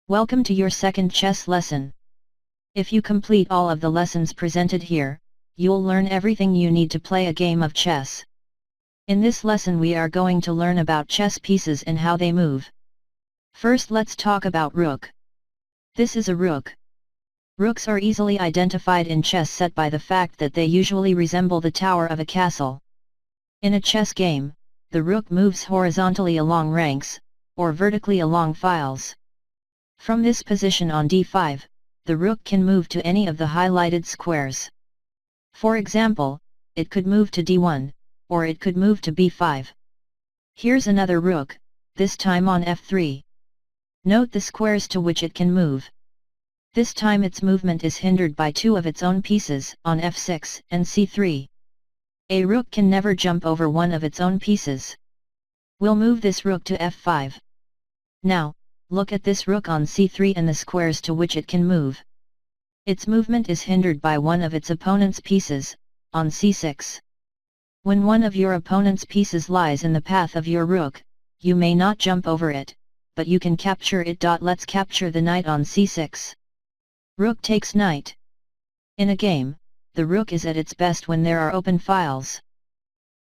Welcome to your second chess lesson. If you complete all of the lessons presented here, you'll learn everything you need to play a game of chess. In this lesson we are going to learn about chess pieces and how they move. First let's talk about rook. This is a rook. Rooks are easily identified in chess set by the fact that they usually resemble the tower of a castle. In a chess game, the rook moves horizontally along ranks, or vertically along files. From this position on d5, the rook can move to any of the highlighted squares. For example, it could move to d1, or it could move to b5. Here's another rook, this time on f3. Note the squares to which it can move. This time its movement is hindered by two of its own pieces, on f6 and c3. A rook can never jump over one of its own pieces. We'll move this rook to f5. Now, look at this rook on c3 and the squares to which it can move. Its movement is hindered by one of its opponent's pieces, on c6. When one of your opponent's pieces lies in the path of your rook, you may not jump over it, but you can capture it. Let's capture the knight on c6. Rook takes knight. In a game, the rook is at its best when there are open files.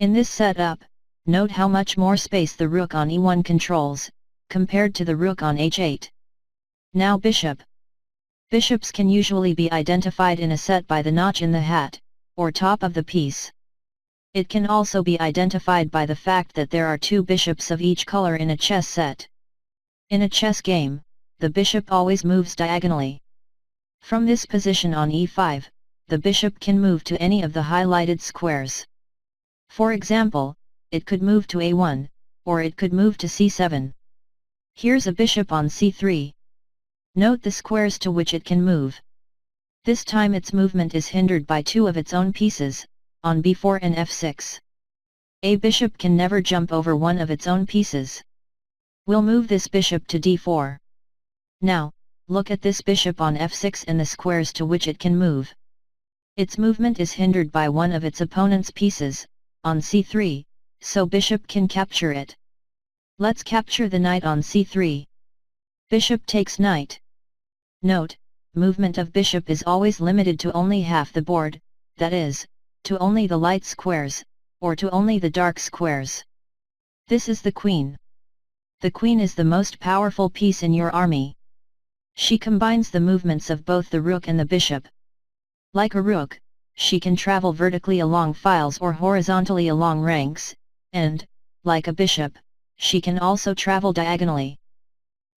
In this setup, note how much more space the rook on e1 controls, compared to the rook on h8. Now bishop. Bishops can usually be identified in a set by the notch in the hat, or top of the piece. It can also be identified by the fact that there are two bishops of each color in a chess set. In a chess game, the bishop always moves diagonally. From this position on e5, the bishop can move to any of the highlighted squares. For example, it could move to a1, or it could move to c7. Here's a bishop on c3. Note the squares to which it can move. This time its movement is hindered by two of its own pieces, on b4 and f6. A bishop can never jump over one of its own pieces. We'll move this bishop to d4. Now, look at this bishop on f6 and the squares to which it can move. Its movement is hindered by one of its opponent's pieces, on c3, so bishop can capture it. Let's capture the knight on c3. Bishop takes knight. Note, movement of bishop is always limited to only half the board, that is, to only the light squares, or to only the dark squares. This is the queen. The queen is the most powerful piece in your army. She combines the movements of both the rook and the bishop. Like a rook, she can travel vertically along files or horizontally along ranks, and, like a bishop, she can also travel diagonally.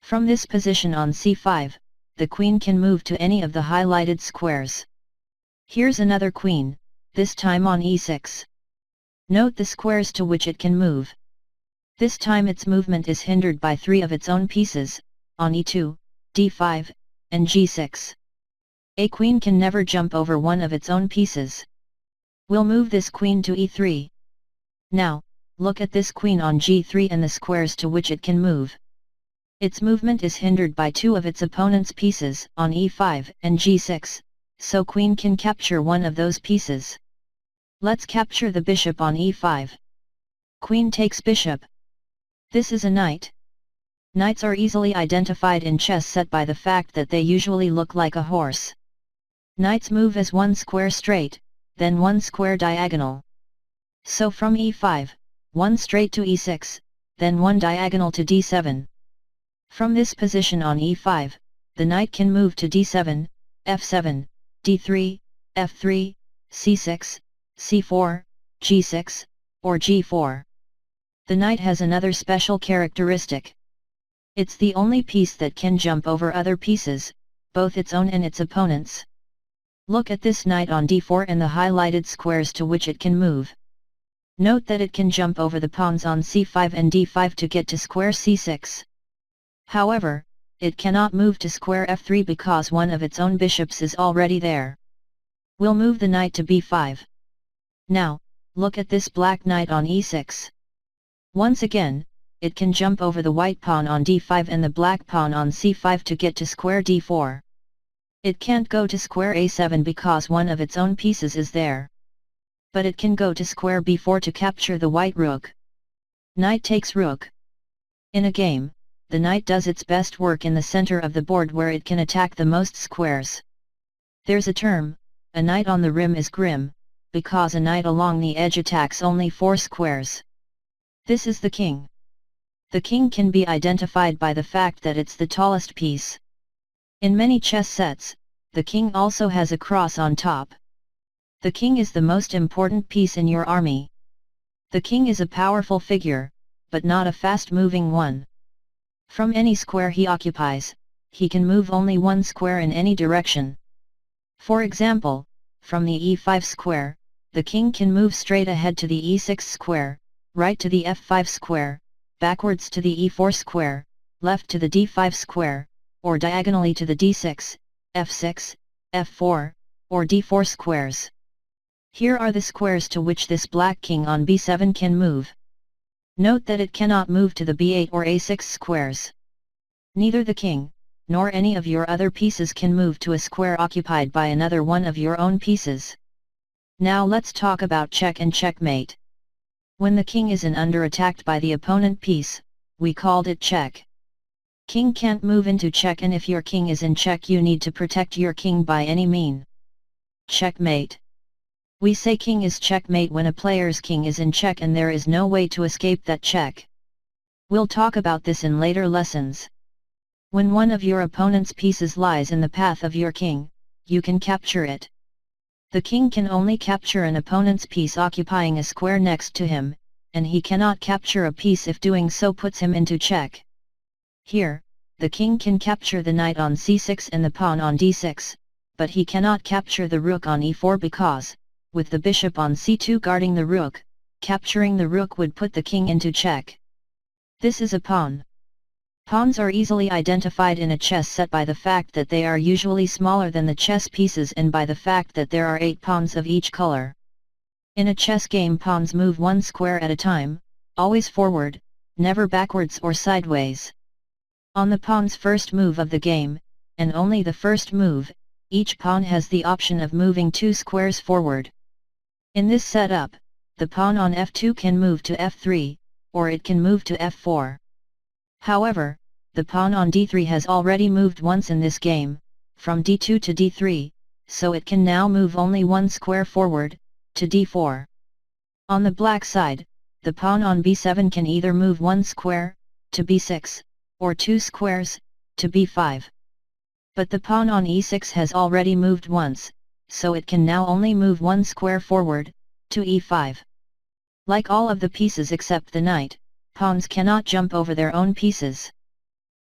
From this position on c5, the queen can move to any of the highlighted squares. Here's another queen, this time on e6. Note the squares to which it can move. This time its movement is hindered by three of its own pieces, on e2, d5, and g6. A queen can never jump over one of its own pieces. We'll move this queen to e3. Now, look at this queen on g3 and the squares to which it can move. Its movement is hindered by two of its opponent's pieces, on e5 and g6, so queen can capture one of those pieces. Let's capture the bishop on e5. Queen takes bishop. This is a knight. Knights are easily identified in chess set by the fact that they usually look like a horse. Knights move as one square straight, then one square diagonal. So from e5, one straight to e6, then one diagonal to d7. From this position on e5, the knight can move to d7, f7, d3, f3, c6, c4, g6, or g4. The knight has another special characteristic. It's the only piece that can jump over other pieces, both its own and its opponent's. Look at this knight on d4 and the highlighted squares to which it can move. Note that it can jump over the pawns on c5 and d5 to get to square c6. However, it cannot move to square f3 because one of its own bishops is already there. We'll move the knight to b5. Now, look at this black knight on e6. Once again, it can jump over the white pawn on d5 and the black pawn on c5 to get to square d4. It can't go to square a7 because one of its own pieces is there. But it can go to square b4 to capture the white rook. Knight takes rook. In a game, the knight does its best work in the center of the board where it can attack the most squares. There's a term, a knight on the rim is grim, because a knight along the edge attacks only 4 squares. This is the king. The king can be identified by the fact that it's the tallest piece. In many chess sets, the king also has a cross on top. The king is the most important piece in your army. The king is a powerful figure, but not a fast-moving one. From any square he occupies, he can move only 1 square in any direction. For example, from the e5 square, the king can move straight ahead to the e6 square, right to the f5 square, backwards to the e4 square, left to the d5 square, or diagonally to the d6, f6, f4, or d4 squares. Here are the squares to which this black king on b7 can move. Note that it cannot move to the b8 or a6 squares. Neither the king, nor any of your other pieces can move to a square occupied by another one of your own pieces. Now let's talk about check and checkmate. When the king is under attack by the opponent piece, we called it check. King can't move into check, and if your king is in check you need to protect your king by any mean. Checkmate. We say king is checkmate when a player's king is in check and there is no way to escape that check. We'll talk about this in later lessons. When one of your opponent's pieces lies in the path of your king, you can capture it. The king can only capture an opponent's piece occupying a square next to him, and he cannot capture a piece if doing so puts him into check. Here, the king can capture the knight on c6 and the pawn on d6, but he cannot capture the rook on e4 because, with the bishop on c2 guarding the rook, capturing the rook would put the king into check. This is a pawn. Pawns are easily identified in a chess set by the fact that they are usually smaller than the chess pieces and by the fact that there are 8 pawns of each color. In a chess game, pawns move 1 square at a time, always forward, never backwards or sideways. On the pawn's first move of the game, and only the first move, each pawn has the option of moving 2 squares forward. In this setup, the pawn on f2 can move to f3, or it can move to f4. However, the pawn on d3 has already moved once in this game, from d2 to d3, so it can now move only 1 square forward, to d4. On the black side, the pawn on b7 can either move 1 square, to b6, or 2 squares, to b5. But the pawn on e6 has already moved once, so it can now only move 1 square forward, to e5. Like all of the pieces except the knight, pawns cannot jump over their own pieces.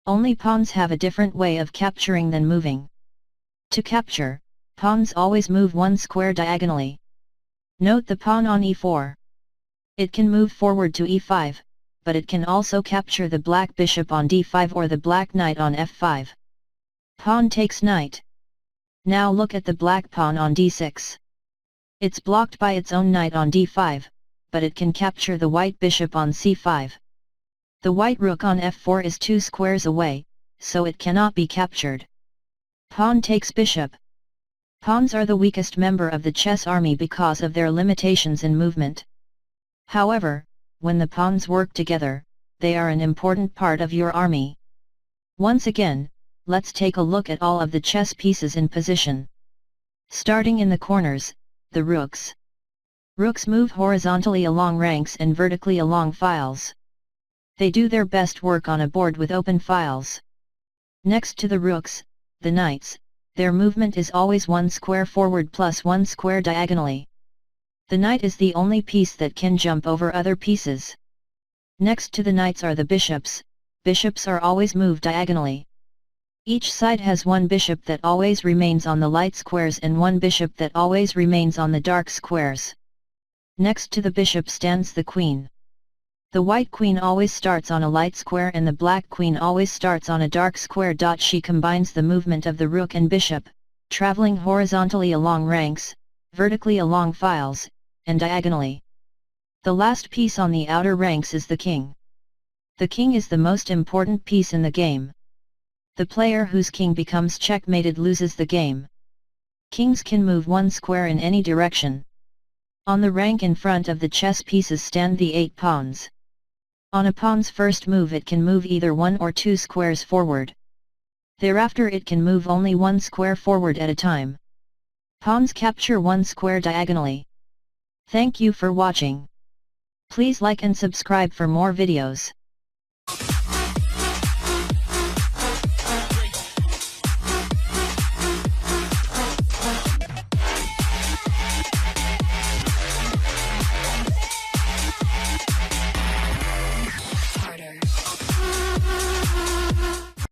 Only pawns have a different way of capturing than moving. To capture, pawns always move 1 square diagonally. Note the pawn on e4. It can move forward to e5, but it can also capture the black bishop on d5 or the black knight on f5. Pawn takes knight. Now look at the black pawn on d6. It's blocked by its own knight on d5, but it can capture the white bishop on c5. The white rook on f4 is 2 squares away, so it cannot be captured. Pawn takes bishop. Pawns are the weakest member of the chess army because of their limitations in movement. However, when the pawns work together, they are an important part of your army. Once again, let's take a look at all of the chess pieces in position. Starting in the corners, the rooks. Rooks move horizontally along ranks and vertically along files. They do their best work on a board with open files. Next to the rooks, the knights, their movement is always 1 square forward plus 1 square diagonally. The knight is the only piece that can jump over other pieces. Next to the knights are the bishops. Bishops are always moved diagonally. Each side has 1 bishop that always remains on the light squares and 1 bishop that always remains on the dark squares. Next to the bishop stands the queen. The white queen always starts on a light square and the black queen always starts on a dark square. She combines the movement of the rook and bishop, traveling horizontally along ranks, vertically along files, and diagonally. The last piece on the outer ranks is the king. The king is the most important piece in the game. The player whose king becomes checkmated loses the game. Kings can move 1 square in any direction. On the rank in front of the chess pieces stand the 8 pawns. On a pawn's first move it can move either 1 or 2 squares forward. Thereafter it can move only 1 square forward at a time. Pawns capture 1 square diagonally. Thank you for watching. Please like and subscribe for more videos.